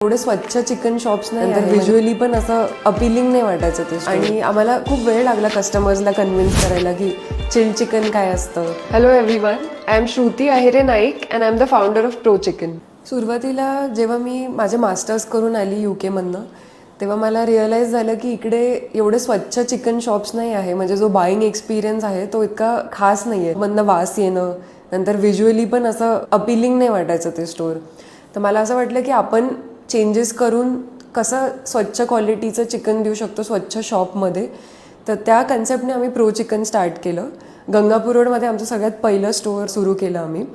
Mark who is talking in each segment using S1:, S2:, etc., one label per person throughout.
S1: एवढे स्वच्छ chicken shops नाही तर व्हिज्युअली पण असं अपिलिंग नाही वाटायचं ते. आणि आम्हाला खूप वेळ लागला कस्टमर्सला कन्व्हिन्स करायला की चिल चिकन काय असतं.
S2: Hello everyone, I am Shruti Ahire Naik and I am the founder of pro chicken.
S1: सुरुवातीला जेव्हा मी माझे मास्टर्स करून आली UK मधनं, तेव्हा मला रिअलाईज झालं की इकडे एवढे स्वच्छ चिकन शॉप्स नाही आहे. म्हणजे जो बाईंग एक्सपिरियन्स आहे तो इतका खास नाही आहे. मधनं वास येणं, नंतर व्हिज्युअली पण असं अपिलिंग नाही वाटायचं ते स्टोअर. तर मला असं वाटलं की आपण चेंजेस करून कसं स्वच्छ क्वालिटीचं चिकन देऊ शकतो स्वच्छ शॉपमध्ये. तर त्या कन्सेप्टने आम्ही प्रो चिकन स्टार्ट केलं. गंगापूर रोडमध्ये आमचं सगळ्यात पहिलं स्टोअर सुरू केलं आम्ही.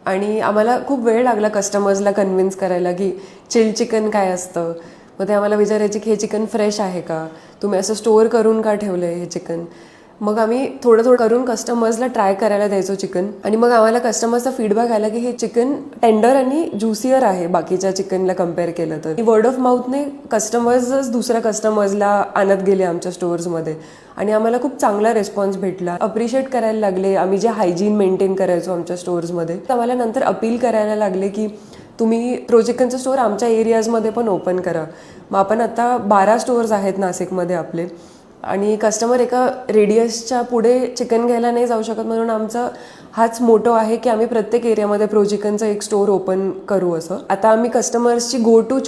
S1: आणि आम्हाला खूप वेळ लागला कस्टमर्सला कन्व्हिन्स करायला की चिल चिकन काय असतं. मग ते आम्हाला विचारायचे की हे चिकन फ्रेश आहे का, तुम्ही असं स्टोअर करून का ठेवलं आहे हे चिकन. मग आम्ही थोडं थोडं करून कस्टमर्सला ट्राय करायला द्यायचो चिकन. आणि मग आम्हाला कस्टमर्सचा फीडबॅक आला की हे चिकन टेंडर आणि ज्युसियर आहे बाकीच्या चिकनला कम्पेअर केलं तर. वर्ड ऑफ माउथने कस्टमर्सच दुसऱ्या कस्टमर्सला आणत गेले आमच्या स्टोअर्समध्ये. आणि आम्हाला खूप चांगला रिस्पॉन्स भेटला. अप्रिशिएट करायला लागले आम्ही जे हायजीन मेंटेन करायचो आमच्या स्टोअर्समध्ये. आम्हाला नंतर अपील करायला लागले की तुम्ही प्रो चिकनचं स्टोअर आमच्या एरियाजमध्ये पण ओपन करा. मग आपण आता 12 स्टोअर्स आहेत नाशिकमध्ये आपले. आणि कस्टमर एका रेडियसच्या पुढे चिकन घ्यायला नाही जाऊ शकत, म्हणून आमचा हाच मोटो आहे की आम्ही प्रत्येक एरियामध्ये प्रो चिकनचं एक स्टोअर ओपन करू असं. आता आम्ही कस्टमर्सची गो टू